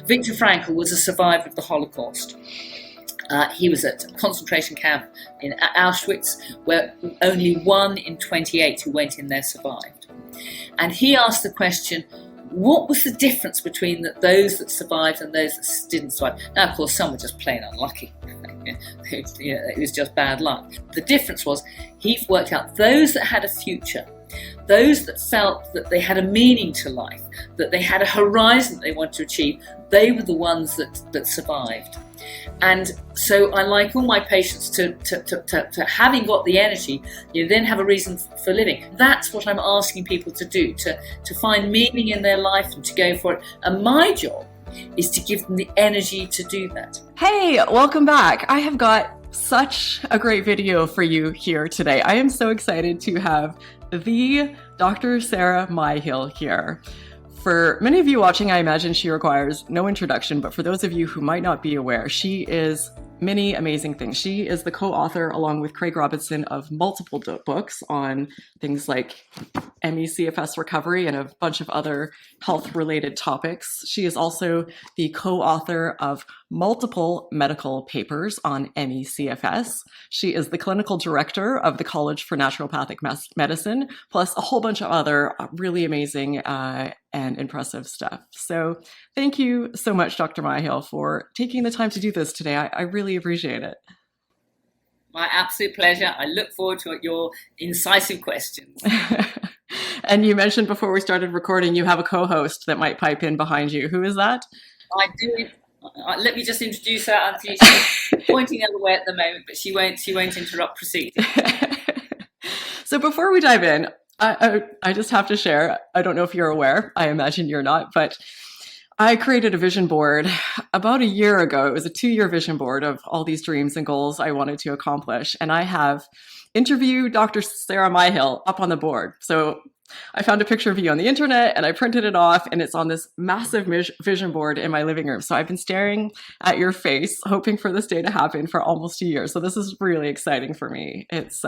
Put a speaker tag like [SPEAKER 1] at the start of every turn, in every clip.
[SPEAKER 1] Viktor Frankl was a survivor of the Holocaust. He was at a concentration camp in Auschwitz, where only 1 in 28 who went in there survived. And he asked the question, what was the difference between those that survived and those that didn't survive? Now, of course, some were just plain unlucky. It was just bad luck. The difference was he worked out those that had a future, those that felt that they had a meaning to life, that they had a horizon that they wanted to achieve, they were the ones that survived. And so I like all my patients to having got the energy, you then have a reason for living. That's what I'm asking people to do, to find meaning in their life and to go for it. And my job is to give them the energy to do that.
[SPEAKER 2] Hey, welcome back. I have got such a great video for you here today. I am so excited to have the Dr. Sarah Myhill here. For many of you watching, I imagine she requires no introduction, but for those of you who might not be aware, she is many amazing things. She is the co-author, along with Craig Robinson, of multiple books on things like ME CFS recovery and a bunch of other health-related topics. She is also the co-author of multiple medical papers on ME CFS. She is the clinical director of the College for Naturopathic Medicine, plus a whole bunch of other really amazing and impressive stuff. So thank you so much, Dr. Myhill, for taking the time to do this today. I really appreciate it.
[SPEAKER 1] My absolute pleasure. I look forward to your incisive questions.
[SPEAKER 2] And you mentioned before we started recording, you have a co-host that might pipe in behind you. Who is that?
[SPEAKER 1] I do. Let me just introduce her. She's pointing the other way at the moment, but she won't interrupt proceedings.
[SPEAKER 2] So before we dive in, I just have to share, I don't know if you're aware, I imagine you're not, but I created a vision board about a year ago. It was a 2-year vision board of all these dreams and goals I wanted to accomplish. And I have interview Dr. Sarah Myhill up on the board. So I found a picture of you on the internet and I printed it off, and it's on this massive vision board in my living room. So I've been staring at your face, hoping for this day to happen for almost a year. So this is really exciting for me. It's,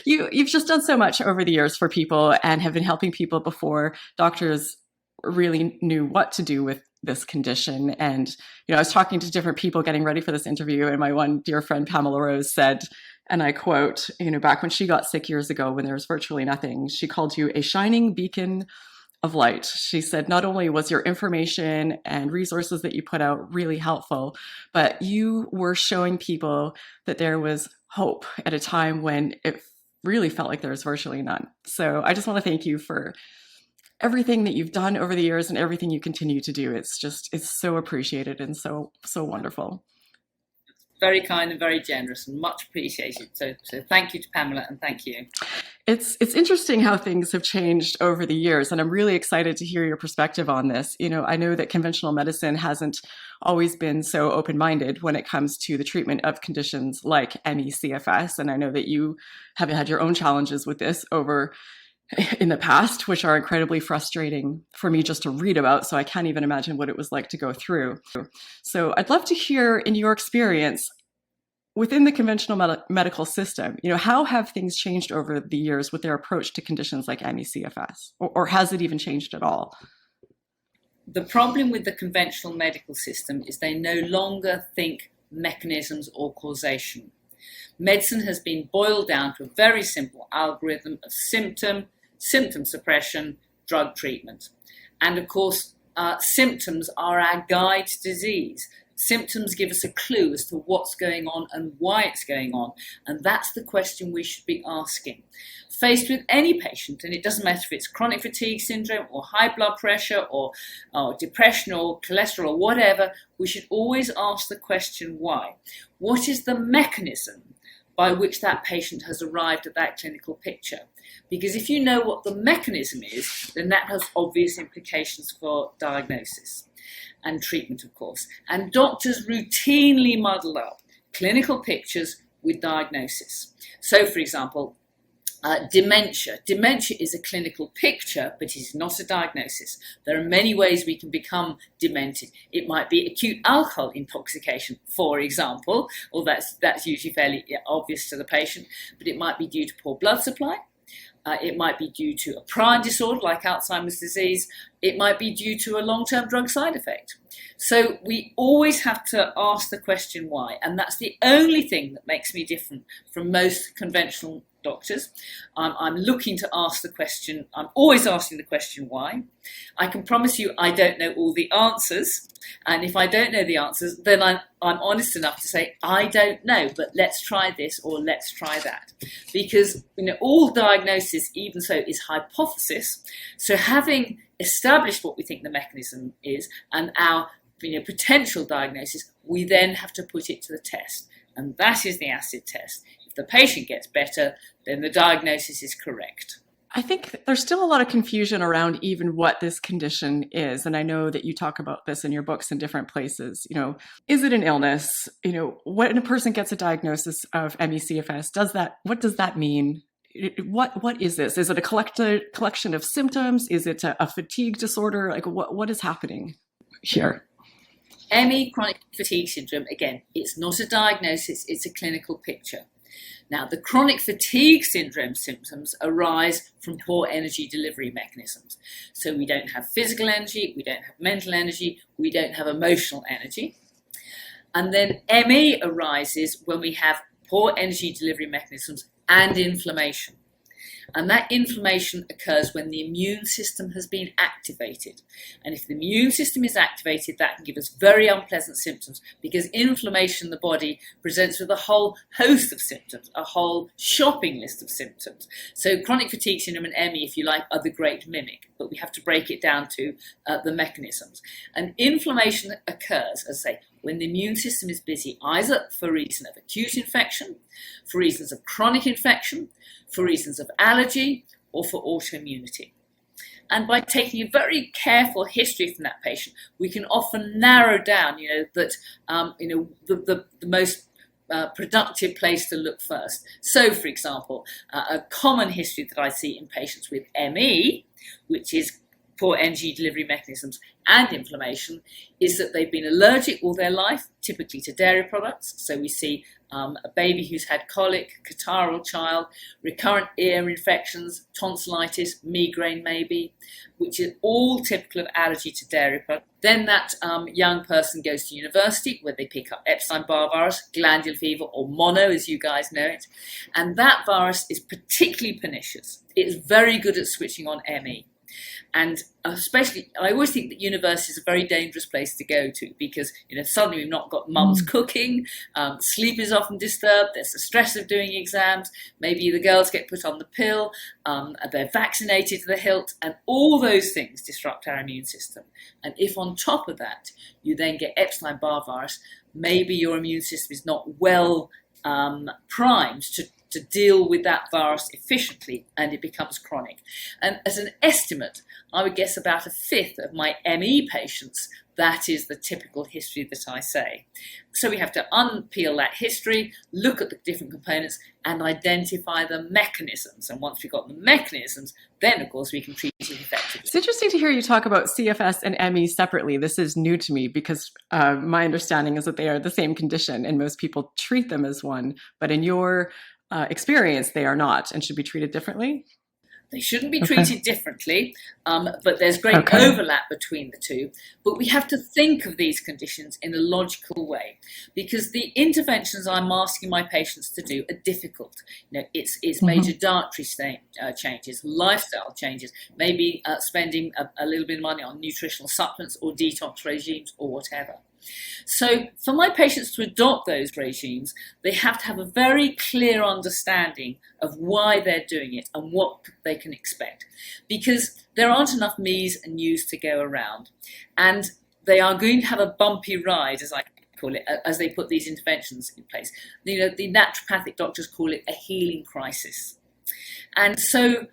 [SPEAKER 2] You've just done so much over the years for people and have been helping people before doctors really knew what to do with this condition. And, I was talking to different people getting ready for this interview, and my one dear friend, Pamela Rose, said, and I quote, back when she got sick years ago, when there was virtually nothing, she called you a shining beacon of light. She said, not only was your information and resources that you put out really helpful, but you were showing people that there was hope at a time when it really felt like there was virtually none. So I just want to thank you for everything that you've done over the years and everything you continue to do. It's so appreciated and so wonderful.
[SPEAKER 1] Very kind and very generous and much appreciated. So thank you to Pamela, and thank you.
[SPEAKER 2] It's interesting how things have changed over the years, and I'm really excited to hear your perspective on this. I know that conventional medicine hasn't always been so open-minded when it comes to the treatment of conditions like ME CFS, and I know that you have had your own challenges with this over in the past, which are incredibly frustrating for me just to read about. So I can't even imagine what it was like to go through. So I'd love to hear, in your experience within the conventional medical system, how have things changed over the years with their approach to conditions like ME CFS, or has it even changed at all?
[SPEAKER 1] The problem with the conventional medical system is they no longer think mechanisms or causation. Medicine has been boiled down to a very simple algorithm of symptom suppression, drug treatment. And of course, symptoms are our guide to disease. Symptoms give us a clue as to what's going on and why it's going on. And that's the question we should be asking. Faced with any patient, and it doesn't matter if it's chronic fatigue syndrome or high blood pressure or depression or cholesterol or whatever, we should always ask the question why. What is the mechanism by which that patient has arrived at that clinical picture? Because if you know what the mechanism is, then that has obvious implications for diagnosis and treatment, of course. And doctors routinely muddle up clinical pictures with diagnosis. So, for example, dementia. Dementia is a clinical picture, but it's not a diagnosis. There are many ways we can become demented. It might be acute alcohol intoxication, for example, or that's usually fairly obvious to the patient, but it might be due to poor blood supply. It might be due to a prior disorder like Alzheimer's disease. It might be due to a long-term drug side effect. So we always have to ask the question why, and that's the only thing that makes me different from most conventional doctors. I'm looking to ask the question, I'm always asking the question why. I can promise you I don't know all the answers, and if I don't know the answers, then I'm honest enough to say I don't know, but let's try this or let's try that. Because all diagnosis, even so, is hypothesis. So having established what we think the mechanism is and our potential diagnosis, we then have to put it to the test, and that is the acid test. If the patient gets better, then the diagnosis is correct.
[SPEAKER 2] I think there's still a lot of confusion around even what this condition is. And I know that you talk about this in your books in different places. Is it an illness? When a person gets a diagnosis of ME CFS, what does that mean? What is this? Is it a collection of symptoms? Is it a fatigue disorder? Like what is happening here?
[SPEAKER 1] ME, chronic fatigue syndrome, again, it's not a diagnosis, it's a clinical picture. Now, the chronic fatigue syndrome symptoms arise from poor energy delivery mechanisms. So we don't have physical energy, we don't have mental energy, we don't have emotional energy. And then ME arises when we have poor energy delivery mechanisms and inflammation. And that inflammation occurs when the immune system has been activated. And if the immune system is activated, that can give us very unpleasant symptoms, because inflammation in the body presents with a whole host of symptoms, a whole shopping list of symptoms. So chronic fatigue syndrome and ME, if you like, are the great mimic, but we have to break it down to the mechanisms. And inflammation occurs, as I say, when the immune system is busy, either for reason of acute infection, for reasons of chronic infection, for reasons of allergy, or for autoimmunity. And by taking a very careful history from that patient, we can often narrow down, that the most productive place to look first. So, for example, a common history that I see in patients with ME, which is poor energy delivery mechanisms and inflammation, is that they've been allergic all their life, typically to dairy products. So we see a baby who's had colic, catarrhal child, recurrent ear infections, tonsillitis, migraine maybe, which is all typical of allergy to dairy products. Then that young person goes to university where they pick up Epstein-Barr virus, glandular fever, or mono, as you guys know it. And that virus is particularly pernicious. It's very good at switching on ME. And especially, I always think that university is a very dangerous place to go to, because suddenly we've not got mum's cooking, sleep is often disturbed, there's the stress of doing exams, maybe the girls get put on the pill, they're vaccinated to the hilt, and all those things disrupt our immune system. And if on top of that you then get Epstein-Barr virus, maybe your immune system is not well primed to deal with that virus efficiently, and it becomes chronic. And as an estimate, I would guess about a fifth of my ME patients, that is the typical history that I say. So we have to unpeel that history, look at the different components, and identify the mechanisms. And once we've got the mechanisms, then of course we can treat it effectively.
[SPEAKER 2] It's interesting to hear you talk about CFS and ME separately. This is new to me, because my understanding is that they are the same condition and most people treat them as one, but in your experience, they are not and should be treated differently?
[SPEAKER 1] They shouldn't be treated differently, but there's great overlap between the two. But we have to think of these conditions in a logical way, because the interventions I'm asking my patients to do are difficult. It's major dietary changes, lifestyle changes, maybe spending a little bit of money on nutritional supplements or detox regimes or whatever. So for my patients to adopt those regimes, they have to have a very clear understanding of why they're doing it and what they can expect, because there aren't enough me's and you's to go around, and they are going to have a bumpy ride, as I call it, as they put these interventions in place. The naturopathic doctors call it a healing crisis. And so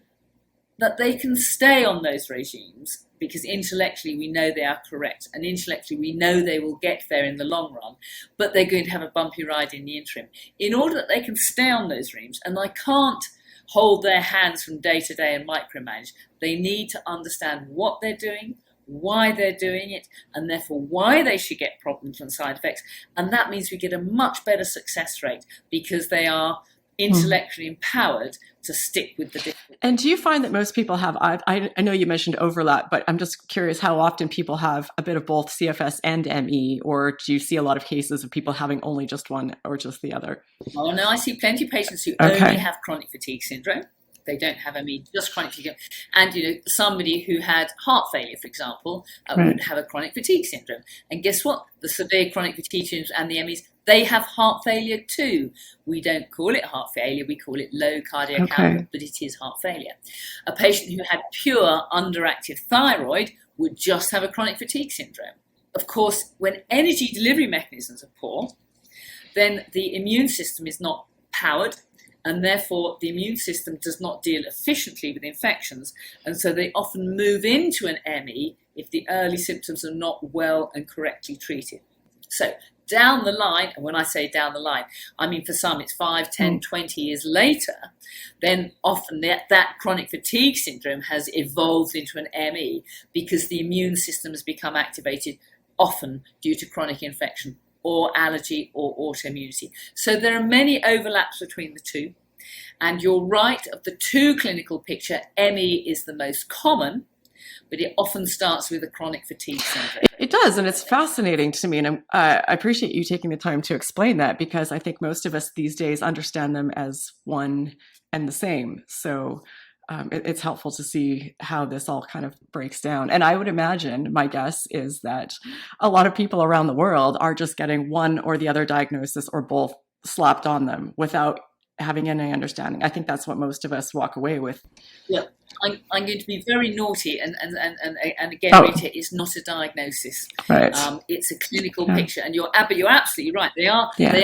[SPEAKER 1] that they can stay on those regimes, because intellectually we know they are correct, and intellectually we know they will get there in the long run, but they're going to have a bumpy ride in the interim. In order that they can stay on those regimes, and I can't hold their hands from day to day and micromanage, they need to understand what they're doing, why they're doing it, and therefore why they should get problems and side effects. And that means we get a much better success rate, because they are intellectually empowered to stick with the difference.
[SPEAKER 2] And do you find that most people have, I know you mentioned overlap, but I'm just curious how often people have a bit of both CFS and ME, or do you see a lot of cases of people having only just one or just the other?
[SPEAKER 1] Oh, no, I see plenty of patients who only have chronic fatigue syndrome. They don't have ME, just chronic fatigue. And, you know, somebody who had heart failure, for example, would have a chronic fatigue syndrome. And guess what? The severe chronic fatigue syndromes and the MEs, they have heart failure too. We don't call it heart failure, we call it low cardiac output, but it is heart failure. A patient who had pure underactive thyroid would just have a chronic fatigue syndrome. Of course, when energy delivery mechanisms are poor, then the immune system is not powered, and therefore the immune system does not deal efficiently with infections, and so they often move into an ME if the early symptoms are not well and correctly treated. So down the line, and when I say down the line, I mean for some it's 5, 10, 20 years later, then often that chronic fatigue syndrome has evolved into an ME because the immune system has become activated, often due to chronic infection or allergy or autoimmunity. So there are many overlaps between the two. And you're right, of the two clinical picture, ME is the most common, but it often starts with a chronic fatigue syndrome.
[SPEAKER 2] It does, and it's fascinating to me. And I appreciate you taking the time to explain that, because I think most of us these days understand them as one and the same. So it's helpful to see how this all kind of breaks down. And I would imagine, my guess is that a lot of people around the world are just getting one or the other diagnosis or both slapped on them without having any understanding. I think that's what most of us walk away with.
[SPEAKER 1] Yeah, I'm going to be very naughty and again, Rita, it's not a diagnosis.
[SPEAKER 2] Right.
[SPEAKER 1] It's a clinical picture, and you're absolutely right. They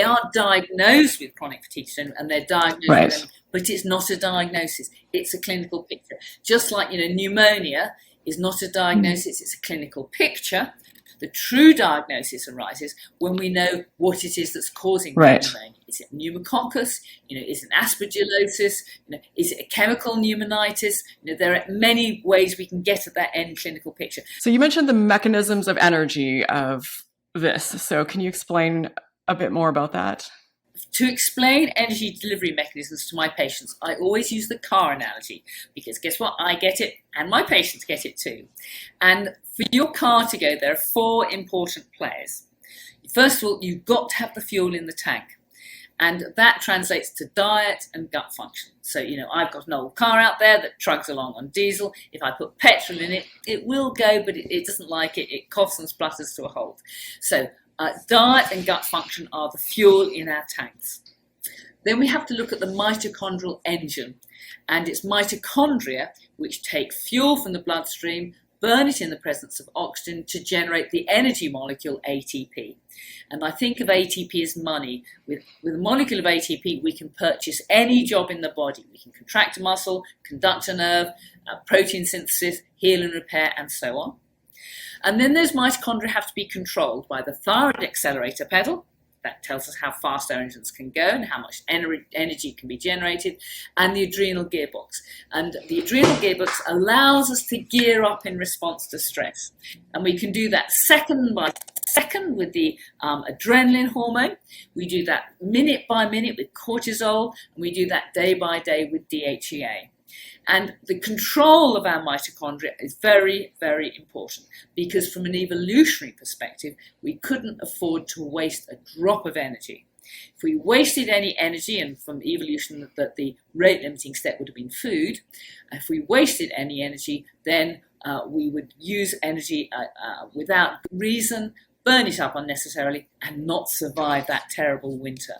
[SPEAKER 1] are diagnosed with chronic fatigue syndrome, and they're diagnosed with them, but it's not a diagnosis. It's a clinical picture. Just like, you know, pneumonia is not a diagnosis, it's a clinical picture. The true diagnosis arises when we know what it is that's causing pneumonia. Is it pneumococcus? You know, is it aspergillosis? You know, is it a chemical pneumonitis? You know, there are many ways we can get at that end clinical picture.
[SPEAKER 2] So you mentioned the mechanisms of energy of this. So can you explain a bit more about that?
[SPEAKER 1] To explain energy delivery mechanisms to my patients, I always use the car analogy, because guess what? I get it and my patients get it too. And for your car to go, there are 4 important players. First of all, you've got to have the fuel in the tank. And that translates to diet and gut function. So, you know, I've got an old car out there that trucks along on diesel. If I put petrol in it, it will go, but it doesn't like it. It coughs and splutters to a halt. So diet and gut function are the fuel in our tanks. Then we have to look at the mitochondrial engine, and it's mitochondria which take fuel from the bloodstream, burn it in the presence of oxygen to generate the energy molecule ATP. And I think of ATP as money. With a molecule of ATP, we can purchase any job in the body. We can contract a muscle, conduct a nerve, protein synthesis, heal and repair, and so on. And then those mitochondria have to be controlled by the thyroid accelerator pedal. That tells us how fast our engines can go and how much energy can be generated, and the adrenal gearbox. And the adrenal gearbox allows us to gear up in response to stress. And we can do that second by second with the adrenaline hormone. We do that minute by minute with cortisol, and we do that day by day with DHEA. And the control of our mitochondria is very, very important, because from an evolutionary perspective, we couldn't afford to waste a drop of energy. If we wasted any energy, and from evolution that the rate limiting step would have been food, if we wasted any energy, then we would use energy without reason, burn it up unnecessarily, and not survive that terrible winter.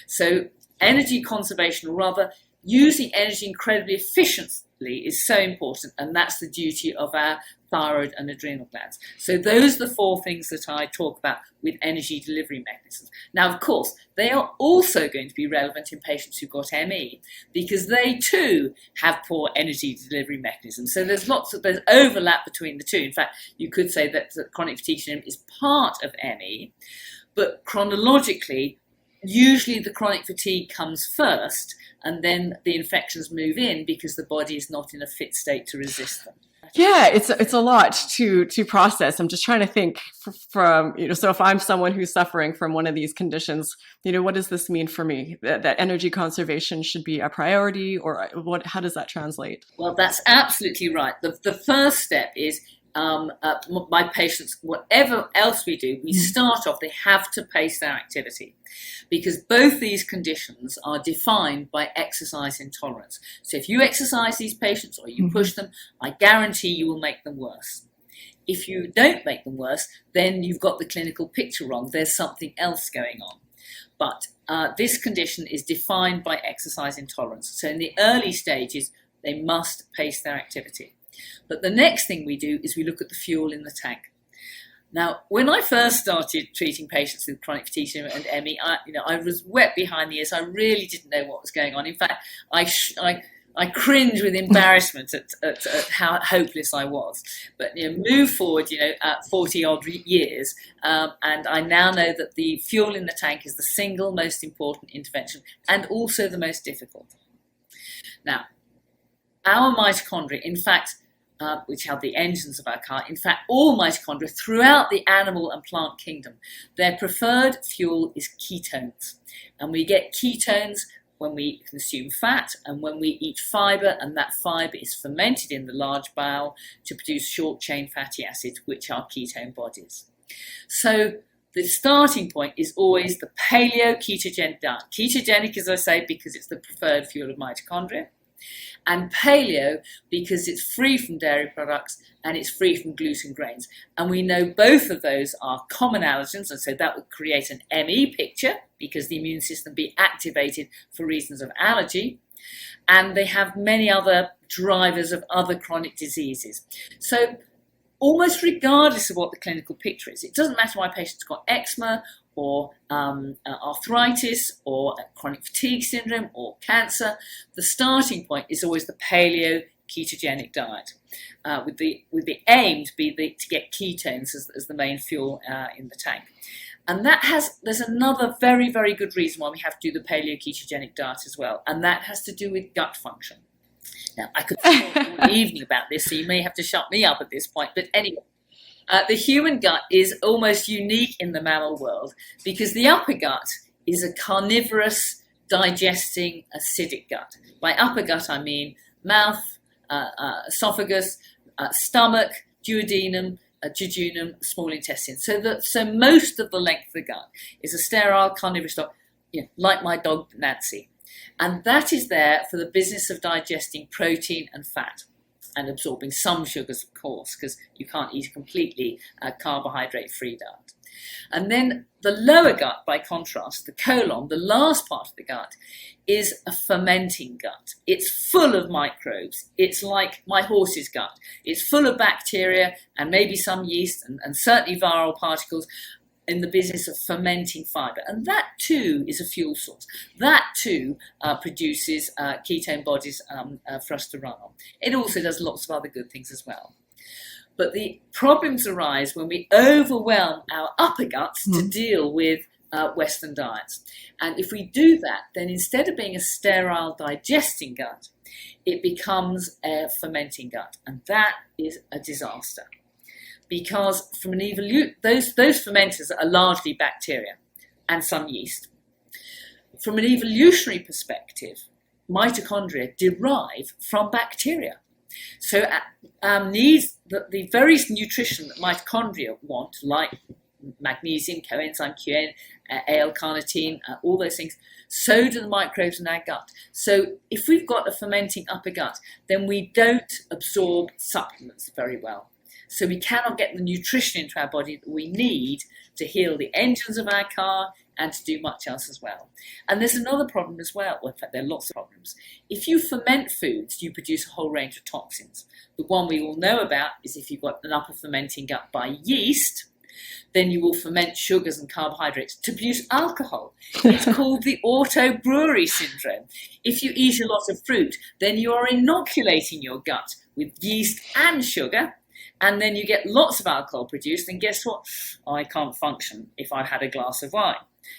[SPEAKER 1] So energy conservation, or rather using energy incredibly efficiently, is so important, and that's the duty of our thyroid and adrenal glands. So those are the 4 things that I talk about with energy delivery mechanisms. Now, of course, they are also going to be relevant in patients who've got ME, because they too have poor energy delivery mechanisms. So there's overlap between the two. In fact, you could say that the chronic fatigue syndrome is part of ME, but chronologically, usually the chronic fatigue comes first, and then the infections move in because the body is not in a fit state to resist them.
[SPEAKER 2] Yeah, it's a lot to process. I'm just trying to think from, so if I'm someone who's suffering from one of these conditions, what does this mean for me? That energy conservation should be a priority, or how does that translate?
[SPEAKER 1] Well, that's absolutely right. The first step is my patients, whatever else we do, we start off, they have to pace their activity, because both these conditions are defined by exercise intolerance. So if you exercise these patients or you push them, I guarantee you will make them worse. If you don't make them worse, then you've got the clinical picture wrong. There's something else going on. But this condition is defined by exercise intolerance. So in the early stages, they must pace their activity. But the next thing we do is we look at the fuel in the tank. Now, when I first started treating patients with chronic fatigue syndrome and ME, I was wet behind the ears. I really didn't know what was going on. In fact, I cringe with embarrassment at how hopeless I was. But move forward, at 40 odd years, and I now know that the fuel in the tank is the single most important intervention and also the most difficult. Now, our mitochondria, in fact, which are the engines of our car, in fact, all mitochondria throughout the animal and plant kingdom, their preferred fuel is ketones. And we get ketones when we consume fat and when we eat fiber, and that fiber is fermented in the large bowel to produce short-chain fatty acids, which are ketone bodies. So the starting point is always the paleo-ketogenic diet. Ketogenic, as I say, because it's the preferred fuel of mitochondria, and paleo because it's free from dairy products and it's free from gluten grains. And we know both of those are common allergens, and so that would create an ME picture because the immune system be activated for reasons of allergy. And they have many other drivers of other chronic diseases. So almost regardless of what the clinical picture is, it doesn't matter why patients got eczema or arthritis or chronic fatigue syndrome or cancer, the starting point is always the paleo ketogenic diet, with the aim to get ketones as the main fuel in the tank. And there's another very, very good reason why we have to do the paleo ketogenic diet as well, and that has to do with gut function. Now, I could talk all evening about this, so you may have to shut me up at this point, but anyway. The human gut is almost unique in the mammal world because the upper gut is a carnivorous, digesting, acidic gut. By upper gut, I mean mouth, esophagus, stomach, duodenum, jejunum, small intestine. So most of the length of the gut is a sterile, carnivorous dog, like my dog Nancy. And that is there for the business of digesting protein and fat, and absorbing some sugars, of course, because you can't eat a completely carbohydrate-free diet. And then the lower gut, by contrast, the colon, the last part of the gut, is a fermenting gut. It's full of microbes. It's like my horse's gut. It's full of bacteria and maybe some yeast and certainly viral particles in the business of fermenting fiber. And that too is a fuel source. That too produces ketone bodies for us to run on. It also does lots of other good things as well. But the problems arise when we overwhelm our upper guts to deal with Western diets. And if we do that, then instead of being a sterile digesting gut, it becomes a fermenting gut. And that is a disaster. Because from an those fermenters are largely bacteria and some yeast. From an evolutionary perspective, mitochondria derive from bacteria. So needs the very nutrition that mitochondria want, like magnesium, coenzyme Q, L-carnitine, all those things, so do the microbes in our gut. So if we've got a fermenting upper gut, then we don't absorb supplements very well. So we cannot get the nutrition into our body that we need to heal the engines of our car and to do much else as well. And there's another problem as well. Well, in fact, there are lots of problems. If you ferment foods, you produce a whole range of toxins. The one we all know about is if you've got an upper fermenting gut by yeast, then you will ferment sugars and carbohydrates to produce alcohol. It's called the auto-brewery syndrome. If you eat a lot of fruit, then you are inoculating your gut with yeast and sugar, and then you get lots of alcohol produced, and guess what? I can't function if I had a glass of wine.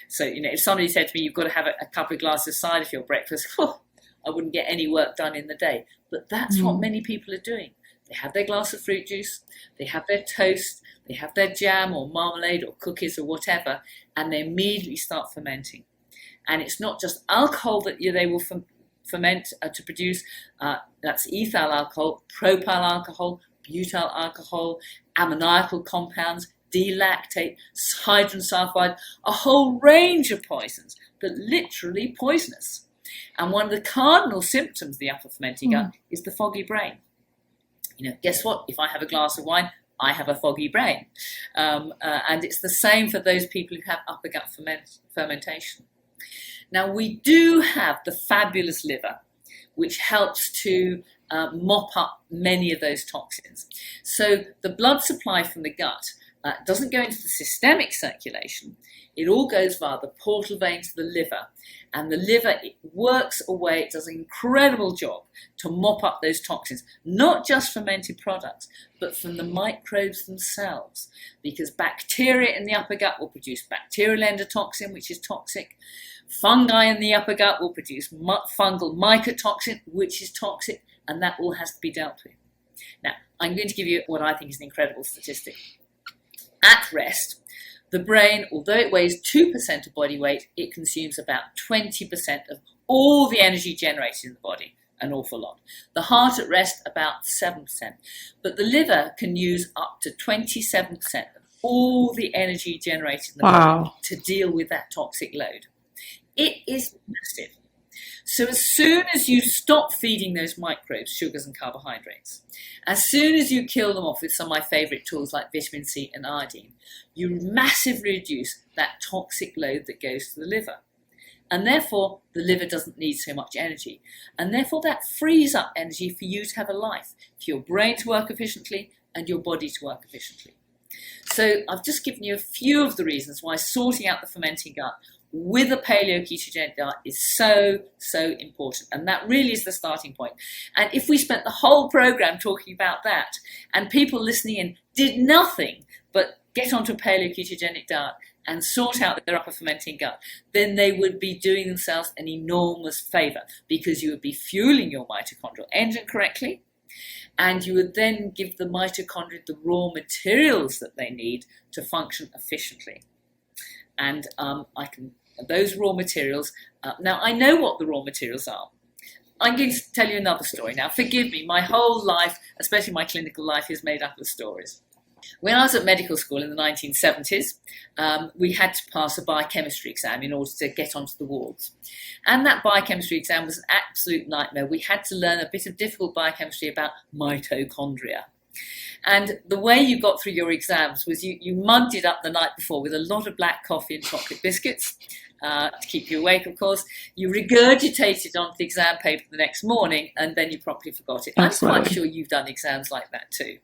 [SPEAKER 1] So, if somebody said to me, you've got to have a couple of glasses of cider for your breakfast, I wouldn't get any work done in the day. But that's what many people are doing. they have their glass of fruit juice, they have their toast, they have their jam or marmalade or cookies or whatever, and they immediately start fermenting. And it's not just alcohol that they will ferment to produce, that's ethyl alcohol, propyl alcohol, butyl alcohol, ammoniacal compounds, D-lactate, hydrogen sulfide, a whole range of poisons that literally poisonous. And one of the cardinal symptoms of the upper fermenting gut is the foggy brain. Guess what? If I have a glass of wine, I have a foggy brain. And it's the same for those people who have upper gut fermentation. Now, we do have the fabulous liver, which helps to mop up many of those toxins. So the blood supply from the gut doesn't go into the systemic circulation. It all goes via the portal vein to the liver. And the liver, it works away, it does an incredible job to mop up those toxins, not just fermented products, but from the microbes themselves. Because bacteria in the upper gut will produce bacterial endotoxin, which is toxic. Fungi in the upper gut will produce fungal mycotoxin, which is toxic, and that all has to be dealt with. Now, I'm going to give you what I think is an incredible statistic. At rest, the brain, although it weighs 2% of body weight, it consumes about 20% of all the energy generated in the body, an awful lot. The heart at rest, about 7%. But the liver can use up to 27% of all the energy generated in the body to deal with that toxic load. It is massive. So as soon as you stop feeding those microbes sugars and carbohydrates, as soon as you kill them off with some of my favourite tools like vitamin C and iodine, you massively reduce that toxic load that goes to the liver. And therefore, the liver doesn't need so much energy. And therefore, that frees up energy for you to have a life, for your brain to work efficiently and your body to work efficiently. So I've just given you a few of the reasons why sorting out the fermenting gut with a paleo-ketogenic diet is so, so important. And that really is the starting point. And if we spent the whole program talking about that, and people listening in did nothing but get onto a paleo-ketogenic diet and sort out their upper fermenting gut, then they would be doing themselves an enormous favor, because you would be fueling your mitochondrial engine correctly, and you would then give the mitochondria the raw materials that they need to function efficiently. And those raw materials, now I know what the raw materials are. I'm going to tell you another story now. Forgive me, my whole life, especially my clinical life, is made up of stories. When I was at medical school in the 1970s, we had to pass a biochemistry exam in order to get onto the wards. And that biochemistry exam was an absolute nightmare. We had to learn a bit of difficult biochemistry about mitochondria. And the way you got through your exams was you mugged it up the night before with a lot of black coffee and chocolate biscuits to keep you awake, of course. You regurgitated onto the exam paper the next morning, and then you properly forgot it. Absolutely. I'm quite sure you've done exams like that too.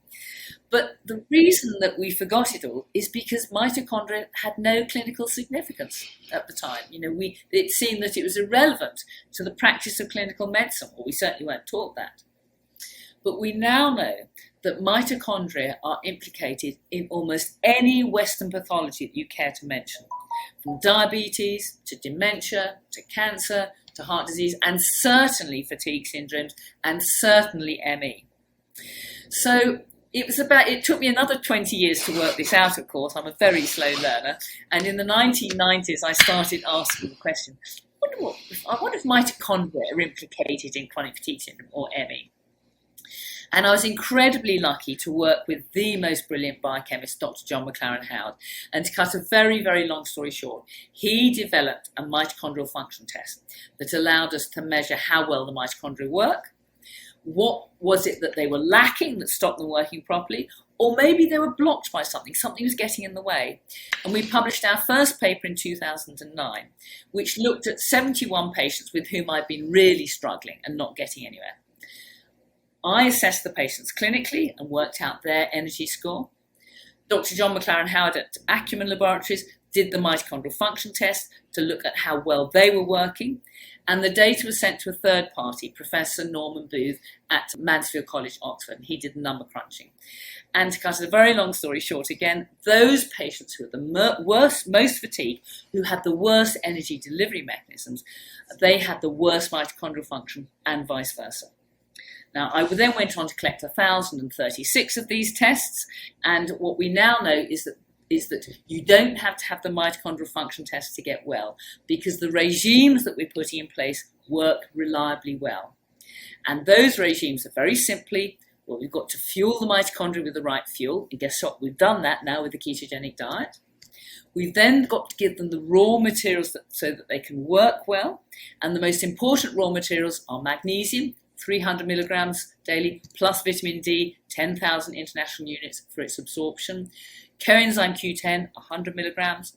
[SPEAKER 1] But the reason that we forgot it all is because mitochondria had no clinical significance at the time. It seemed that it was irrelevant to the practice of clinical medicine, or we certainly weren't taught that. But we now know that mitochondria are implicated in almost any Western pathology that you care to mention, from diabetes to dementia to cancer to heart disease, and certainly fatigue syndromes, and certainly ME. So it took me another 20 years to work this out, of course. I'm a very slow learner. And in the 1990s, I started asking the question, I wonder if mitochondria are implicated in chronic fatigue syndrome, or ME. And I was incredibly lucky to work with the most brilliant biochemist, Dr. John McLaren Howard. And to cut a very, very long story short, he developed a mitochondrial function test that allowed us to measure how well the mitochondria work. What was it that they were lacking that stopped them working properly? Or maybe they were blocked by something was getting in the way. And we published our first paper in 2009, which looked at 71 patients with whom I'd been really struggling and not getting anywhere. I assessed the patients clinically and worked out their energy score. Dr. John McLaren Howard at Acumen Laboratories did the mitochondrial function test to look at how well they were working. And the data was sent to a third party, Professor Norman Booth at Mansfield College, Oxford, and he did the number crunching. And to cut a very long story short, again, those patients who had the most fatigued, who had the worst energy delivery mechanisms, they had the worst mitochondrial function, and vice versa. Now, I then went on to collect 1,036 of these tests, and what we now know is that you don't have to have the mitochondrial function test to get well, because the regimes that we're putting in place work reliably well. And those regimes are very simply, well, we've got to fuel the mitochondria with the right fuel, and guess what? We've done that now with the ketogenic diet. We've then got to give them the raw materials so that they can work well, and the most important raw materials are magnesium, 300 milligrams daily, plus vitamin D, 10,000 international units for its absorption, coenzyme Q10, 100 milligrams,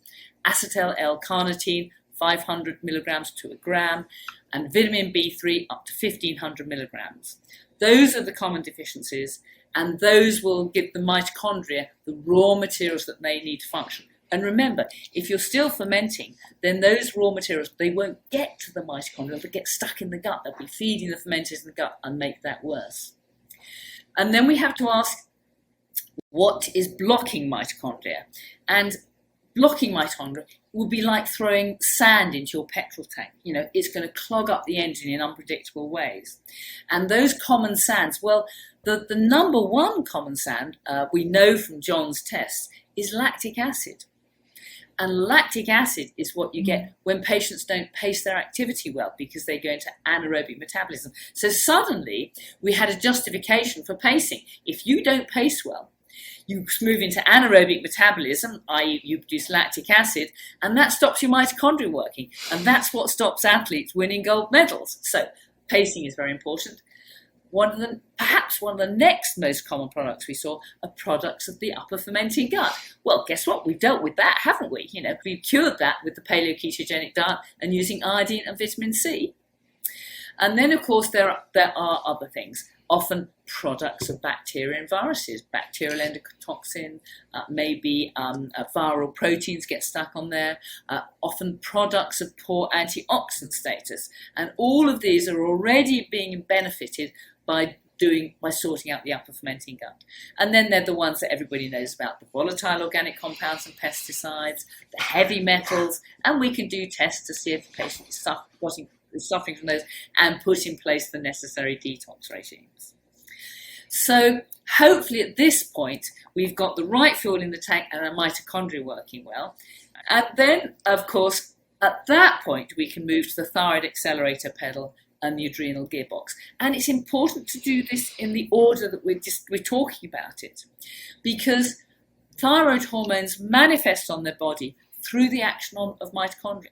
[SPEAKER 1] acetyl L-carnitine, 500 milligrams to a gram, and vitamin B3 up to 1,500 milligrams. Those are the common deficiencies, and those will give the mitochondria the raw materials that they need to function. And remember, if you're still fermenting, then those raw materials, they won't get to the mitochondria, they'll get stuck in the gut, they'll be feeding the fermenters in the gut and make that worse. And then we have to ask, what is blocking mitochondria? And blocking mitochondria will be like throwing sand into your petrol tank. You know, it's going to clog up the engine in unpredictable ways. And those common sands, well, the number one common sand we know from John's tests is lactic acid. And lactic acid is what you get when patients don't pace their activity well because they go into anaerobic metabolism. So suddenly we had a justification for pacing. If you don't pace well, you move into anaerobic metabolism, i.e. you produce lactic acid, and that stops your mitochondria working. And that's what stops athletes winning gold medals. So pacing is very important. Perhaps one of the next most common products we saw are products of the upper fermenting gut. Well, guess what? We've dealt with that, haven't we? You know, we've cured that with the paleo-ketogenic diet and using iodine and vitamin C. And then, of course, there are other things. Often products of bacteria and viruses, bacterial endotoxin, maybe viral proteins get stuck on there, often products of poor antioxidant status. And all of these are already being benefited by sorting out the upper fermenting gut. And then they're the ones that everybody knows about, the volatile organic compounds and pesticides, the heavy metals, and we can do tests to see if the patient is suffering from those and put in place the necessary detox regimes. So hopefully at this point we've got the right fuel in the tank and our mitochondria working well. And then, of course, at that point we can move to the thyroid accelerator pedal and the adrenal gearbox. And it's important to do this in the order that we're talking about it, because thyroid hormones manifest on the body through the action of mitochondria.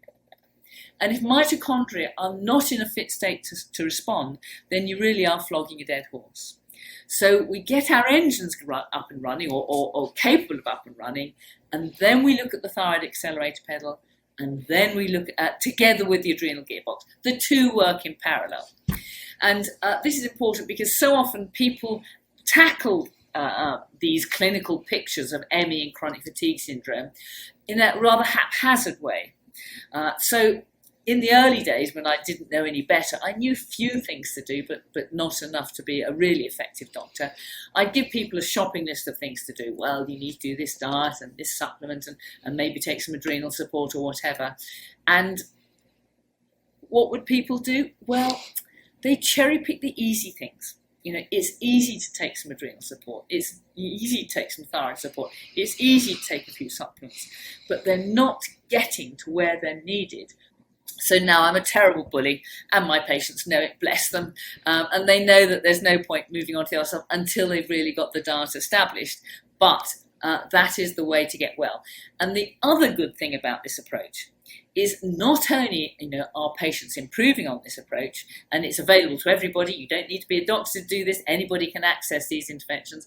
[SPEAKER 1] And if mitochondria are not in a fit state to respond, then you really are flogging a dead horse. So we get our engines up and running, or capable of up and running, and then we look at the thyroid accelerator pedal, and then we look at, together with the adrenal gearbox. The two work in parallel. And this is important because so often people tackle these clinical pictures of ME and chronic fatigue syndrome in a rather haphazard way. So in the early days when I didn't know any better, I knew few things to do, but not enough to be a really effective doctor. I'd give people a shopping list of things to do. Well, you need to do this diet and this supplement and maybe take some adrenal support or whatever. And what would people do? Well, they cherry pick the easy things. You know, it's easy to take some adrenal support. It's easy to take some thyroid support. It's easy to take a few supplements, but they're not getting to where they're needed. So now I'm a terrible bully, and my patients know it, bless them, and they know that there's no point moving on to the other stuff until they've really got the diet established. But that is the way to get well. And the other good thing about this approach is not only are patients improving on this approach, and it's available to everybody. You don't need to be a doctor to do this. Anybody can access these interventions.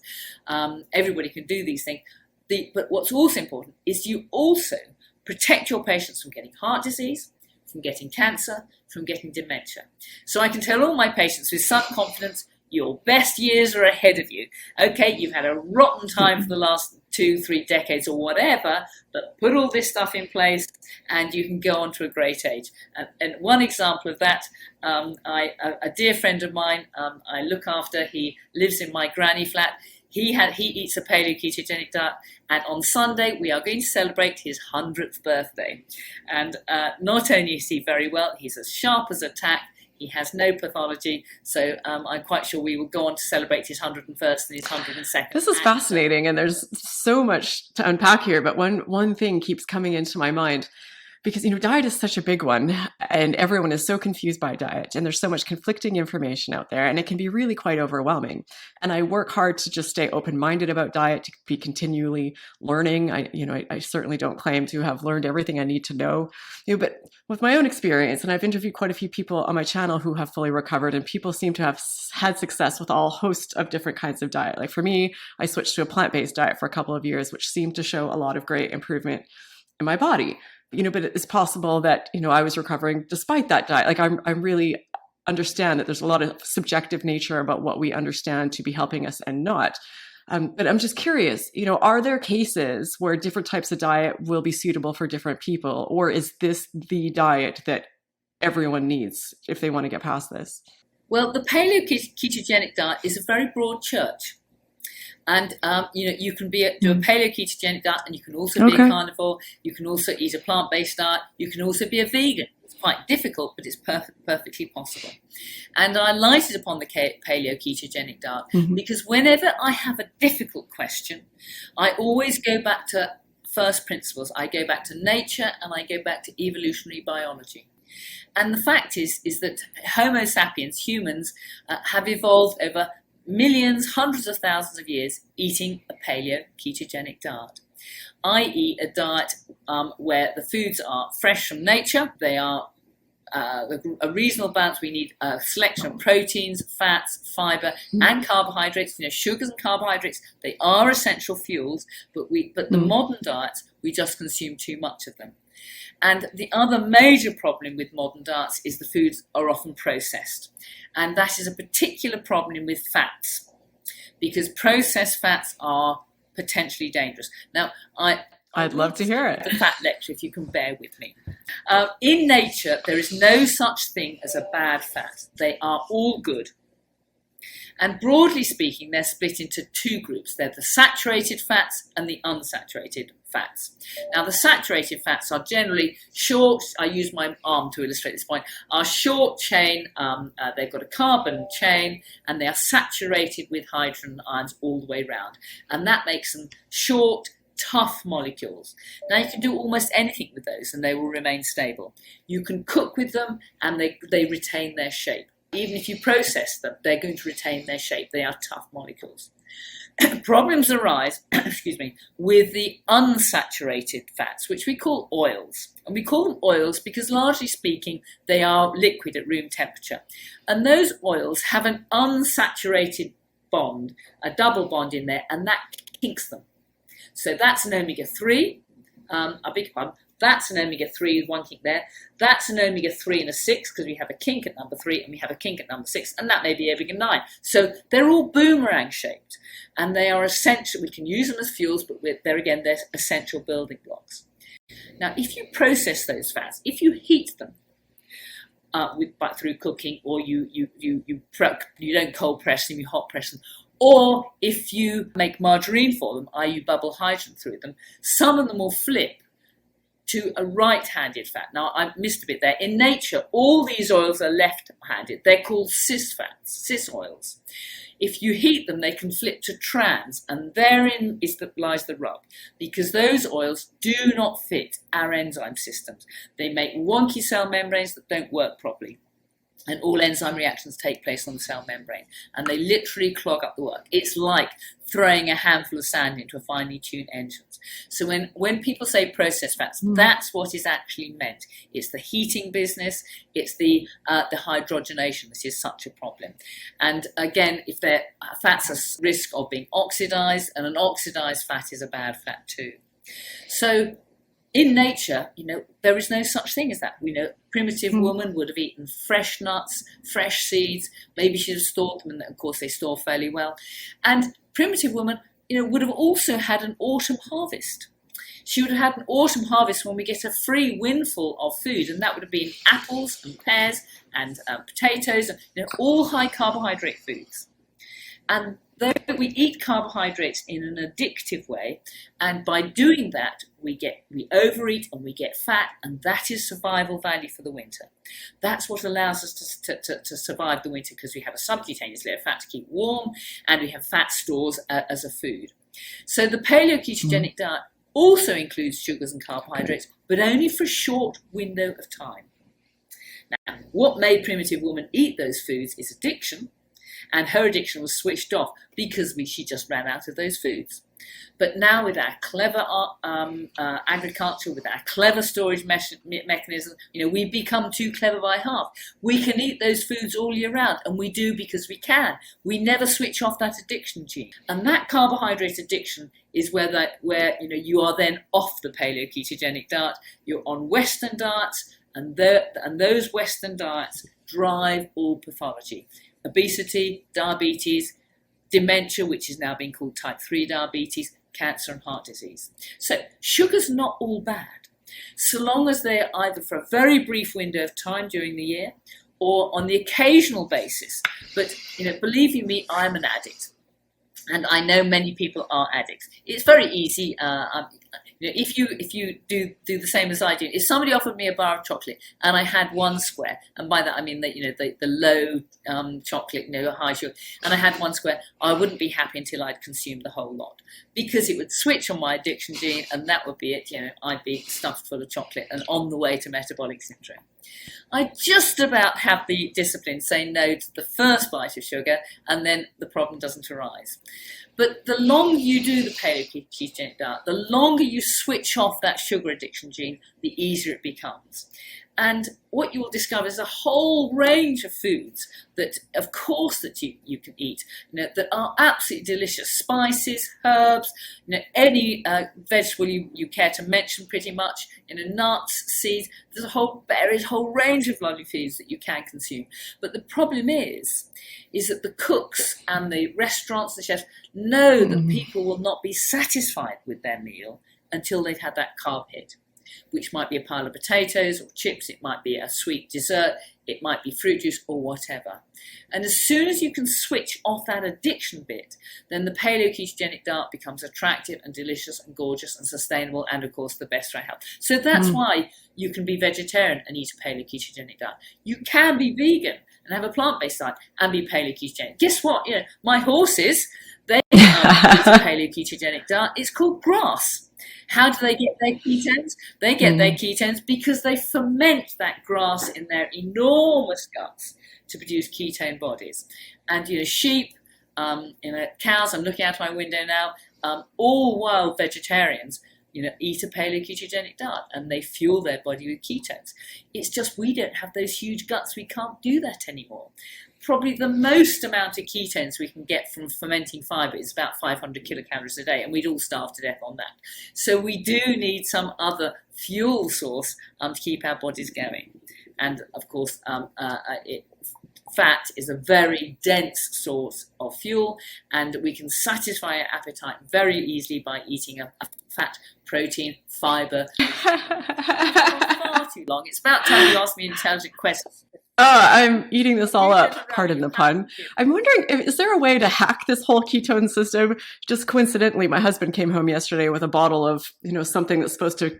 [SPEAKER 1] Everybody can do these things. But what's also important is you also protect your patients from getting heart disease, from getting cancer, from getting dementia. So I can tell all my patients with some confidence, your best years are ahead of you. Okay, you've had a rotten time for the last 2-3 decades or whatever, but put all this stuff in place and you can go on to a great age. And one example of that, a dear friend of mine, I look after, he lives in my granny flat. He eats a paleo-ketogenic diet, and on Sunday we are going to celebrate his 100th birthday. And not only is he very well, he's as sharp as a tack, He has no pathology, so I'm quite sure we will go on to celebrate his 101st and his 102nd.
[SPEAKER 2] This is fascinating, and there's so much to unpack here, but one thing keeps coming into my mind. Because, diet is such a big one, and everyone is so confused by diet, and there's so much conflicting information out there, and it can be really quite overwhelming. And I work hard to just stay open-minded about diet, to be continually learning. I certainly don't claim to have learned everything I need to know, but with my own experience, and I've interviewed quite a few people on my channel who have fully recovered, and people seem to have had success with all host of different kinds of diet. Like for me, I switched to a plant-based diet for a couple of years, which seemed to show a lot of great improvement in my body. But it's possible that, I was recovering despite that diet. Like I'm really understand that there's a lot of subjective nature about what we understand to be helping us and not. But I'm just curious, are there cases where different types of diet will be suitable for different people? Or is this the diet that everyone needs if they want to get past this?
[SPEAKER 1] Well, the paleo-ketogenic diet is a very broad church. And, you can do a paleo-ketogenic diet, and you can also be a carnivore. You can also eat a plant-based diet. You can also be a vegan. It's quite difficult, but it's perfectly possible. And I lighted upon the paleo-ketogenic diet because whenever I have a difficult question, I always go back to first principles. I go back to nature, and I go back to evolutionary biology. And the fact is that Homo sapiens, humans, have evolved over millions, hundreds of thousands of years eating a paleo-ketogenic diet, i.e. a diet where the foods are fresh from nature, they are a reasonable balance. We need a selection of proteins, fats, fiber, and carbohydrates. Sugars and carbohydrates, they are essential fuels, but the modern diets, we just consume too much of them. And the other major problem with modern diets is the foods are often processed. And that is a particular problem with fats, because processed fats are potentially dangerous. Now,
[SPEAKER 2] I'd love to hear it.
[SPEAKER 1] The fat lecture, if you can bear with me. In nature, there is no such thing as a bad fat. They are all good. And broadly speaking, they're split into two groups. They're the saturated fats and the unsaturated fats. Now, the saturated fats are generally short, I use my arm to illustrate this point, are short chain, they've got a carbon chain, and they are saturated with hydrogen ions all the way around. And that makes them short, tough molecules. Now, you can do almost anything with those and they will remain stable. You can cook with them and they retain their shape. Even if you process them, they're going to retain their shape. They are tough molecules. Problems arise, with the unsaturated fats, which we call oils. And we call them oils because, largely speaking, they are liquid at room temperature. And those oils have an unsaturated bond, a double bond in there, and that kinks them. So that's an omega-3, I beg your pardon, that's an omega-3 with one kink there. That's an omega-3 and a 6 because we have a kink at number 3 and we have a kink at number 6, and that may be omega-9. So they're all boomerang shaped and they are essential. We can use them as fuels, but they're essential building blocks. Now, if you process those fats, if you heat them through cooking, or you don't cold press them, you hot press them, or if you make margarine for them, i.e. bubble hydrogen through them, some of them will flip to a right-handed fat. Now, I missed a bit there. In nature, all these oils are left-handed. They're called cis fats, cis oils. If you heat them, they can flip to trans, and therein lies the rub, because those oils do not fit our enzyme systems. They make wonky cell membranes that don't work properly. And all enzyme reactions take place on the cell membrane, and they literally clog up the work. It's like throwing a handful of sand into a finely tuned engine. So when people say processed fats, that's what is actually meant. It's the heating business. It's the hydrogenation that is such a problem. And again, if their fats are at risk of being oxidized, and an oxidized fat is a bad fat too. So in nature, there is no such thing as that. Primitive woman would have eaten fresh nuts, fresh seeds. Maybe she'd have stored them, and of course they store fairly well. And primitive woman, would have also had an autumn harvest. She would have had an autumn harvest when we get a free windfall of food, and that would have been apples and pears and potatoes, all high carbohydrate foods. And though we eat carbohydrates in an addictive way, and by doing that, we overeat and we get fat, and that is survival value for the winter. That's what allows us to survive the winter, because we have a subcutaneous layer of fat to keep warm, and we have fat stores as a food. So the paleo-ketogenic diet also includes sugars and carbohydrates, but only for a short window of time. Now, what made primitive woman eat those foods is addiction, and her addiction was switched off because she just ran out of those foods. But now with our clever agriculture, with our clever storage mechanism, we've become too clever by half. We can eat those foods all year round, and we do because we can. We never switch off that addiction gene. And that carbohydrate addiction is where you are then off the paleo-ketogenic diet. You're on Western diets, and those Western diets drive all pathology. Obesity, diabetes, dementia, which is now being called type 3 diabetes, cancer and heart disease. So sugar's not all bad, so long as they're either for a very brief window of time during the year or on the occasional basis. But believe you me, I'm an addict, and I know many people are addicts. It's very easy. If you do the same as I do, if somebody offered me a bar of chocolate and I had one square, and by that I mean the low chocolate, high sugar, and I had one square, I wouldn't be happy until I'd consumed the whole lot, because it would switch on my addiction gene, and that would be it. I'd be stuffed full of chocolate and on the way to metabolic syndrome. I just about have the discipline to say no to the first bite of sugar, and then the problem doesn't arise. But the longer you do the paleo-ketogenic diet, the longer you switch off that sugar addiction gene, the easier it becomes. And what you will discover is a whole range of foods that, of course, that you can eat, that are absolutely delicious. Spices, herbs, any vegetable you care to mention, pretty much. Nuts, seeds. There's a whole range of lovely foods that you can consume. But the problem is that the cooks and the restaurants, the chefs, know that people will not be satisfied with their meal until they've had that carb hit, which might be a pile of potatoes or chips, it might be a sweet dessert, it might be fruit juice or whatever. And as soon as you can switch off that addiction bit, then the paleo-ketogenic diet becomes attractive and delicious and gorgeous and sustainable, and of course the best for our health. So that's why you can be vegetarian and eat a paleo-ketogenic diet. You can be vegan and have a plant-based diet and be paleo-ketogenic. Guess what? My horses, they eat a paleo-ketogenic diet. It's called grass. How do they get their ketones? They get their ketones because they ferment that grass in their enormous guts to produce ketone bodies. And sheep, cows, I'm looking out my window now, all wild vegetarians, eat a paleo-ketogenic diet, and they fuel their body with ketones. It's just we don't have those huge guts. We can't do that anymore. Probably the most amount of ketones we can get from fermenting fibre is about 500 kilocalories a day, and we'd all starve to death on that. So we do need some other fuel source to keep our bodies going. And of course, fat is a very dense source of fuel, and we can satisfy our appetite very easily by eating a fat, protein, fibre. Far too long. It's about time you ask me intelligent questions.
[SPEAKER 2] I'm eating this all up, pardon the pun. I'm wondering, is there a way to hack this whole ketone system? Just coincidentally, my husband came home yesterday with a bottle of, something that's supposed to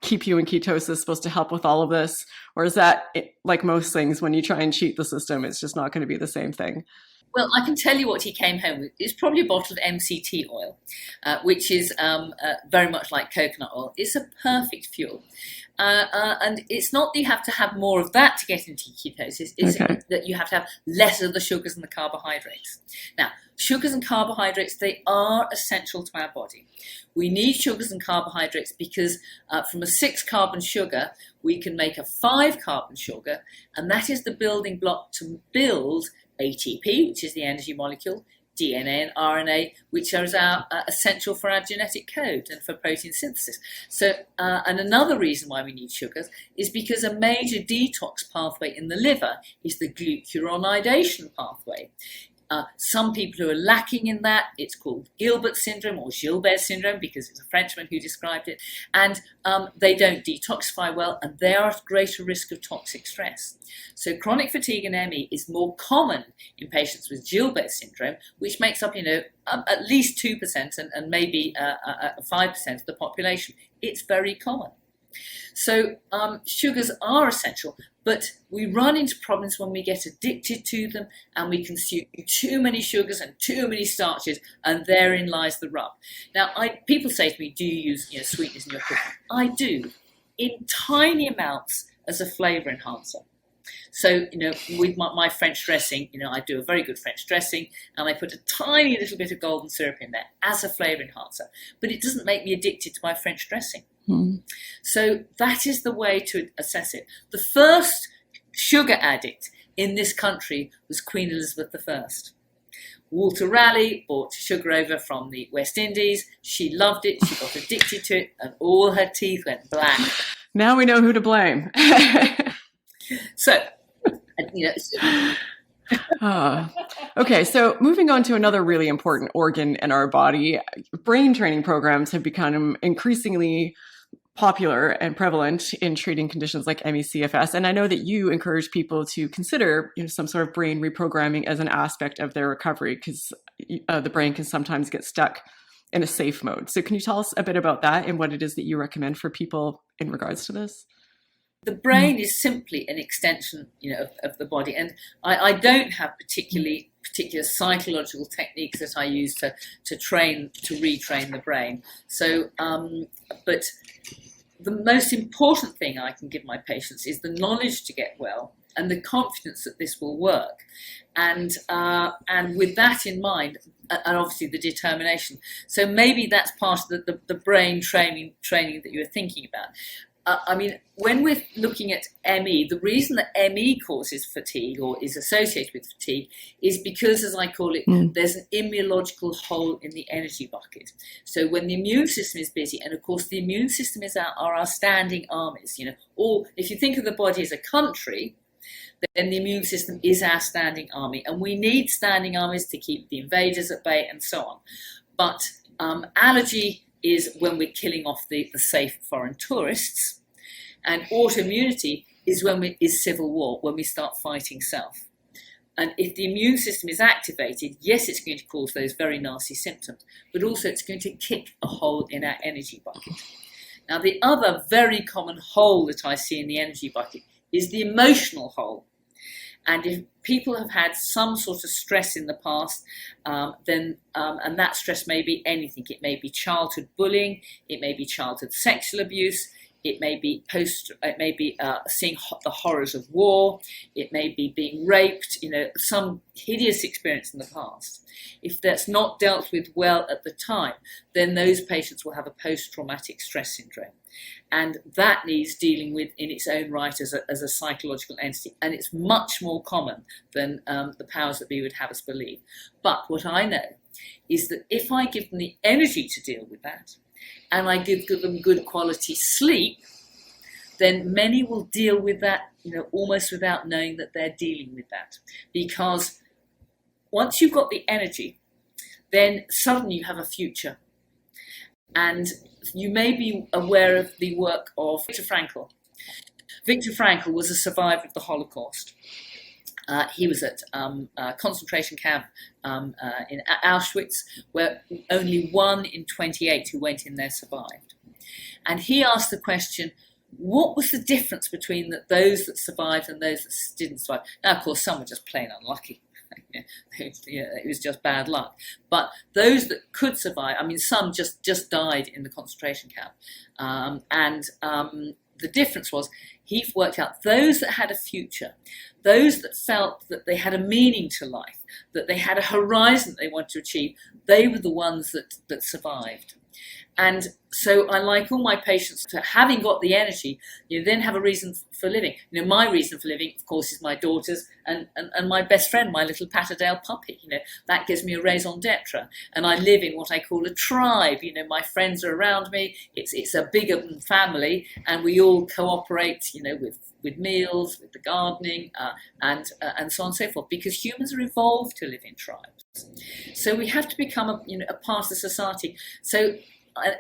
[SPEAKER 2] keep you in ketosis, supposed to help with all of this? Or is that, like most things, when you try and cheat the system, it's just not going to be the same thing?
[SPEAKER 1] Well, I can tell you what he came home with. It's probably a bottle of MCT oil, which is very much like coconut oil. It's a perfect fuel. And it's not that you have to have more of that to get into ketosis, it's that you have to have less of the sugars and the carbohydrates. Now, sugars and carbohydrates, they are essential to our body. We need sugars and carbohydrates because from a 6-carbon sugar, we can make a 5-carbon sugar, and that is the building block to build ATP, which is the energy molecule, DNA and RNA, which are essential for our genetic code and for protein synthesis. So, and another reason why we need sugars is because a major detox pathway in the liver is the glucuronidation pathway. Some people who are lacking in that, it's called Gilbert syndrome or Gilbert syndrome because it's a Frenchman who described it, and they don't detoxify well, and they are at greater risk of toxic stress. So chronic fatigue and ME is more common in patients with Gilbert syndrome, which makes up, at least 2% and maybe 5% of the population. It's very common. So sugars are essential, but we run into problems when we get addicted to them and we consume too many sugars and too many starches, and therein lies the rub. Now, people say to me, do you use sweeteners in your cooking? I do, in tiny amounts as a flavour enhancer. So, with my French dressing, I do a very good French dressing, and I put a tiny little bit of golden syrup in there as a flavour enhancer. But it doesn't make me addicted to my French dressing. So that is the way to assess it. The first sugar addict in this country was Queen Elizabeth I. Walter Raleigh brought sugar over from the West Indies. She loved it. She got addicted to it, and all her teeth went black.
[SPEAKER 2] Now we know who to blame.
[SPEAKER 1] So,
[SPEAKER 2] Okay, so moving on to another really important organ in our body, brain training programs have become increasingly popular and prevalent in treating conditions like ME CFS. And I know that you encourage people to consider some sort of brain reprogramming as an aspect of their recovery, because the brain can sometimes get stuck in a safe mode. So can you tell us a bit about that and what it is that you recommend for people in regards to this?
[SPEAKER 1] The brain is simply an extension, of the body, and I don't have particular psychological techniques that I use to retrain the brain. So, but the most important thing I can give my patients is the knowledge to get well and the confidence that this will work, and with that in mind, and obviously the determination. So maybe that's part of the brain training that you were thinking about. When we're looking at ME, the reason that ME causes fatigue or is associated with fatigue is because, as I call it, there's an immunological hole in the energy bucket. So when the immune system is busy, and of course the immune system are our standing armies, or if you think of the body as a country, then the immune system is our standing army, and we need standing armies to keep the invaders at bay and so on. But allergy is when we're killing off the safe foreign tourists, and autoimmunity is civil war, when we start fighting self. And if the immune system is activated, yes, it's going to cause those very nasty symptoms, but also it's going to kick a hole in our energy bucket. Now, the other very common hole that I see in the energy bucket is the emotional hole. And if people have had some sort of stress in the past, then that stress may be anything. It may be childhood bullying, it may be childhood sexual abuse, it may be seeing the horrors of war, it may be being raped, some hideous experience in the past. If that's not dealt with well at the time, then those patients will have a post-traumatic stress syndrome. And that needs dealing with in its own right as a psychological entity. And it's much more common than the powers that be would have us believe. But what I know is that if I give them the energy to deal with that, and I give them good quality sleep, then many will deal with that, almost without knowing that they're dealing with that. Because once you've got the energy, then suddenly you have a future. And you may be aware of the work of Viktor Frankl. Viktor Frankl was a survivor of the Holocaust. He was at a concentration camp in Auschwitz, where only 1 in 28 who went in there survived. And he asked the question, what was the difference between those that survived and those that didn't survive? Now, of course, some were just plain unlucky. It was just bad luck. But those that could survive, some just died in the concentration camp. The difference was, he worked out those that had a future, those that felt that they had a meaning to life, that they had a horizon they wanted to achieve, they were the ones that survived. And so I like all my patients to, having got the energy, you then have a reason for living. You know, my reason for living, of course, is my daughters and my best friend, my little Patterdale puppy. You know, that gives me a raison d'etre. And I live in what I call a tribe. You know, my friends are around me. It's a bigger family, and we all cooperate, you know, with meals, with the gardening, and so on and so forth, because humans are evolved to live in tribes. So we have to become a part of the society. So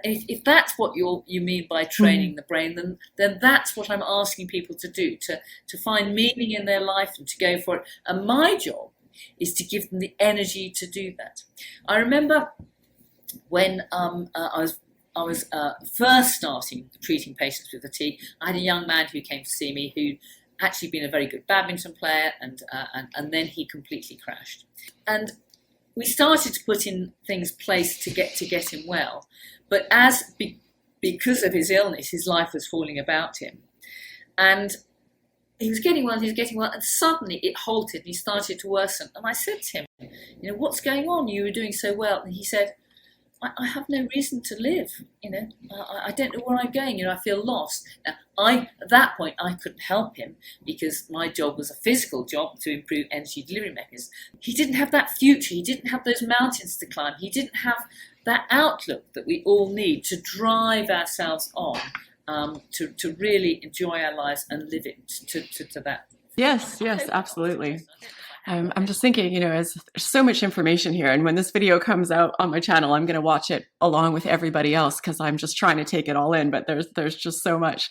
[SPEAKER 1] if that's what you mean by training the brain, then that's what I'm asking people to do, to find meaning in their life and to go for it. And my job is to give them the energy to do that. I remember when I was first starting treating patients with fatigue, I had a young man who came to see me who'd actually been a very good badminton player, and then he completely crashed. And we started to put in things place to get him well, but because of his illness, his life was falling about him, and he was getting well, and suddenly it halted and he started to worsen. And I said to him, you know, what's going on? You were doing so well. And he said, I have no reason to live, you know, I don't know where I'm going, you know, I feel lost. Now, at that point, I couldn't help him because my job was a physical job to improve energy delivery mechanisms. He didn't have that future, he didn't have those mountains to climb, he didn't have that outlook that we all need to drive ourselves on, to really enjoy our lives and live it to that.
[SPEAKER 2] Yes, absolutely. I'm just thinking, you know, as there's so much information here, and when this video comes out on my channel, I'm going to watch it along with everybody else because I'm just trying to take it all in. But there's just so much,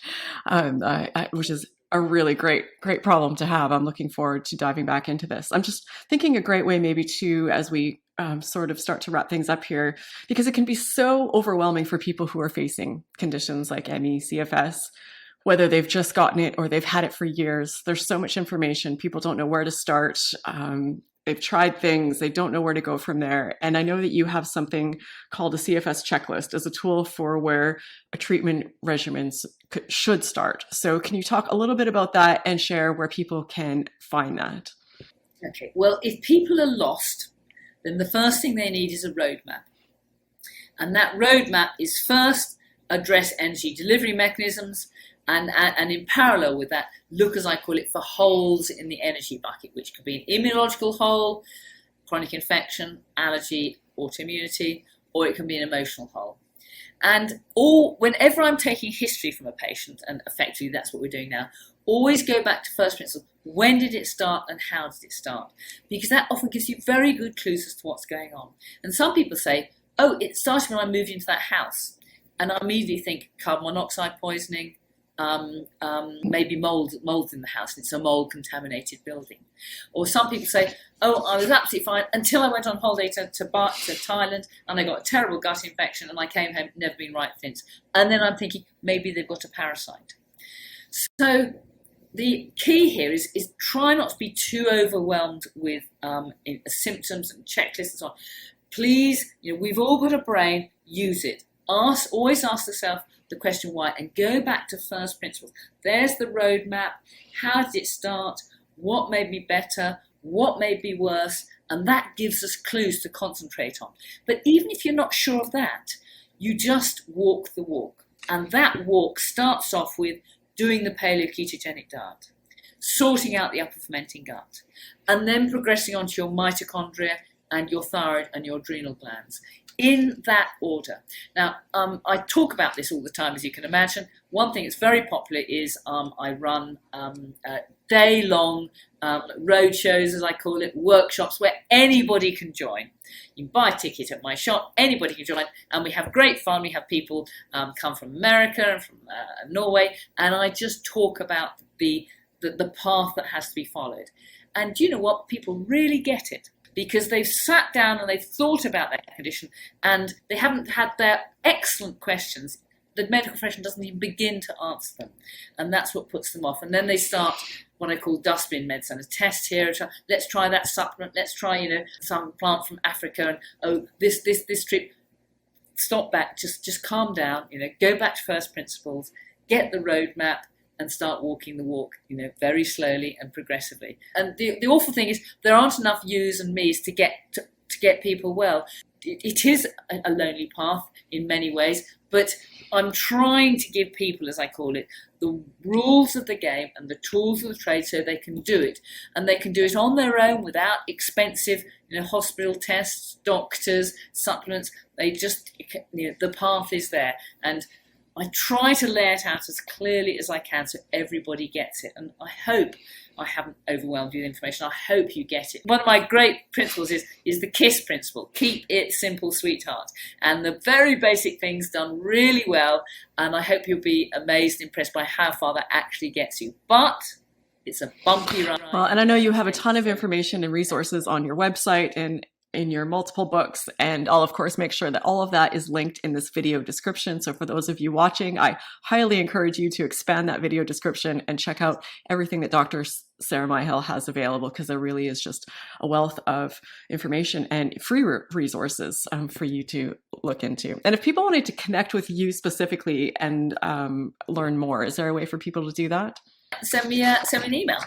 [SPEAKER 2] which is a really great problem to have. I'm looking forward to diving back into this. I'm just thinking a great way maybe to, as we sort of start to wrap things up here, because it can be so overwhelming for people who are facing conditions like ME, CFS, whether they've just gotten it or they've had it for years. There's so much information. People don't know where to start. They've tried things. They don't know where to go from there. And I know that you have something called a CFS checklist as a tool for where a treatment regimen should start. So can you talk a little bit about that and share where people can find that?
[SPEAKER 1] Okay. Well, if people are lost, then the first thing they need is a roadmap. And that roadmap is first address energy delivery mechanisms, and in parallel with that, look, as I call it, for holes in the energy bucket, which could be an immunological hole, chronic infection, allergy, autoimmunity, or it can be an emotional hole. And whenever I'm taking history from a patient, and effectively that's what we're doing now, always go back to first principles. When did it start and how did it start? Because that often gives you very good clues as to what's going on. And some people say, oh, it started when I moved into that house. And I immediately think carbon monoxide poisoning, maybe mold in the house, and it's a mold contaminated building. Or some people say, oh, I was absolutely fine until I went on holiday to Thailand and I got a terrible gut infection and I came home, never been right since. And then I'm thinking maybe they've got a parasite. So the key here is try not to be too overwhelmed with symptoms and checklists and so on. Please, you know, we've all got a brain, use it. Always ask yourself the question why, and go back to first principles. There's the roadmap. How did it start? What made me better? What made me worse? And that gives us clues to concentrate on. But even if you're not sure of that, you just walk the walk. And that walk starts off with doing the paleo-ketogenic diet, sorting out the upper fermenting gut, and then progressing onto your mitochondria and your thyroid and your adrenal glands, in that order. Now, I talk about this all the time, as you can imagine. One thing that's very popular is I run day-long road shows, as I call it, workshops where anybody can join. You can buy a ticket at my shop, anybody can join, and we have great fun. We have people come from America and from Norway, and I just talk about the path that has to be followed. And do you know what? People really get it, because they've sat down and they've thought about their condition and they haven't had their excellent questions. The medical profession doesn't even begin to answer them, and that's what puts them off. And then they start what I call dustbin medicine, a test here, let's try that supplement, let's try, you know, some plant from Africa, and oh, this trip. Stop back, just calm down, you know, go back to first principles, get the roadmap, and start walking the walk, you know, very slowly and progressively. And the awful thing is there aren't enough yous and me's to get people well. it is a lonely path in many ways, but I'm trying to give people, as I call it, the rules of the game and the tools of the trade so they can do it. And they can do it on their own without expensive, hospital tests, doctors, supplements. They just, the path is there. And I try to lay it out as clearly as I can so everybody gets it. And I hope I haven't overwhelmed you with information. I hope you get it. One of my great principles is the KISS principle. Keep it simple, sweetheart. And the very basic things done really well. And I hope you'll be amazed, impressed by how far that actually gets you. But it's a bumpy ride.
[SPEAKER 2] Well, and I know you have a ton of information and resources on your website and in your multiple books, and I'll of course make sure that all of that is linked in this video description. So for those of you watching, I highly encourage you to expand that video description and check out everything that Dr. Sarah Myhill has available, because there really is just a wealth of information and free resources for you to look into. And if people wanted to connect with you specifically and learn more, is there a way for people to do that?
[SPEAKER 1] Send me an email,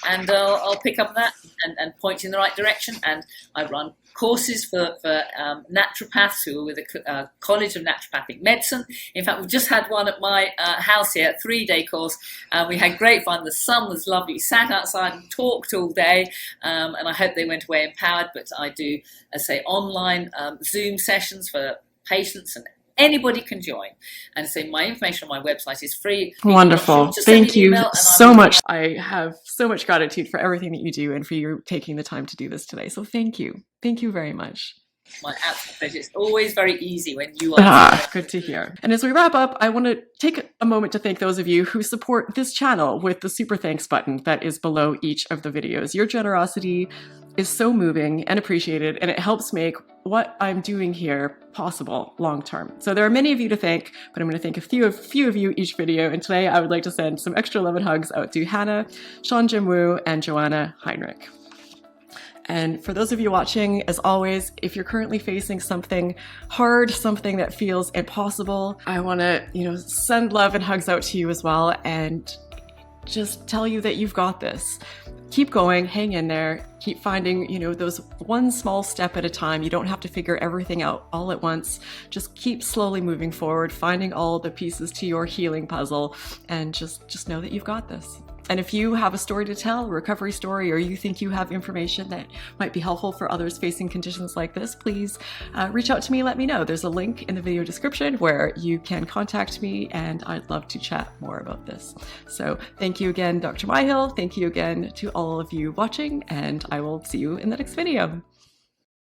[SPEAKER 1] and I'll pick up that and point you in the right direction. And I run courses for naturopaths who are with the College of Naturopathic Medicine. In fact, we've just had one at my house here, a 3-day course. We had great fun. The sun was lovely. We sat outside and talked all day, and I hope they went away empowered. But I do, as I say, online Zoom sessions for patients, and anybody can join. And so my information on my website is free.
[SPEAKER 2] Wonderful. Thank you so much. I have so much gratitude for everything that you do and for you taking the time to do this today. So thank you. Thank you very much.
[SPEAKER 1] My absolute pleasure. It's always very easy when you are.
[SPEAKER 2] Good to hear. And as we wrap up, I want to take a moment to thank those of you who support this channel with the super thanks button that is below each of the videos. Your generosity is so moving and appreciated, and it helps make what I'm doing here possible long term. So there are many of you to thank, but I'm going to thank a few of you each video. And today I would like to send some extra love and hugs out to Hannah, Sean Jim Wu, and Joanna Heinrich. And for those of you watching, as always, if you're currently facing something hard, something that feels impossible, I want to, send love and hugs out to you as well, and just tell you that you've got this. Keep going, hang in there, keep finding, those one small step at a time. You don't have to figure everything out all at once. Just keep slowly moving forward, finding all the pieces to your healing puzzle, and just know that you've got this. And if you have a story to tell, a recovery story, or you think you have information that might be helpful for others facing conditions like this, please reach out to me, let me know. There's a link in the video description where you can contact me, and I'd love to chat more about this. So thank you again, Dr. Myhill. Thank you again to all of you watching, and I will see you in the next video.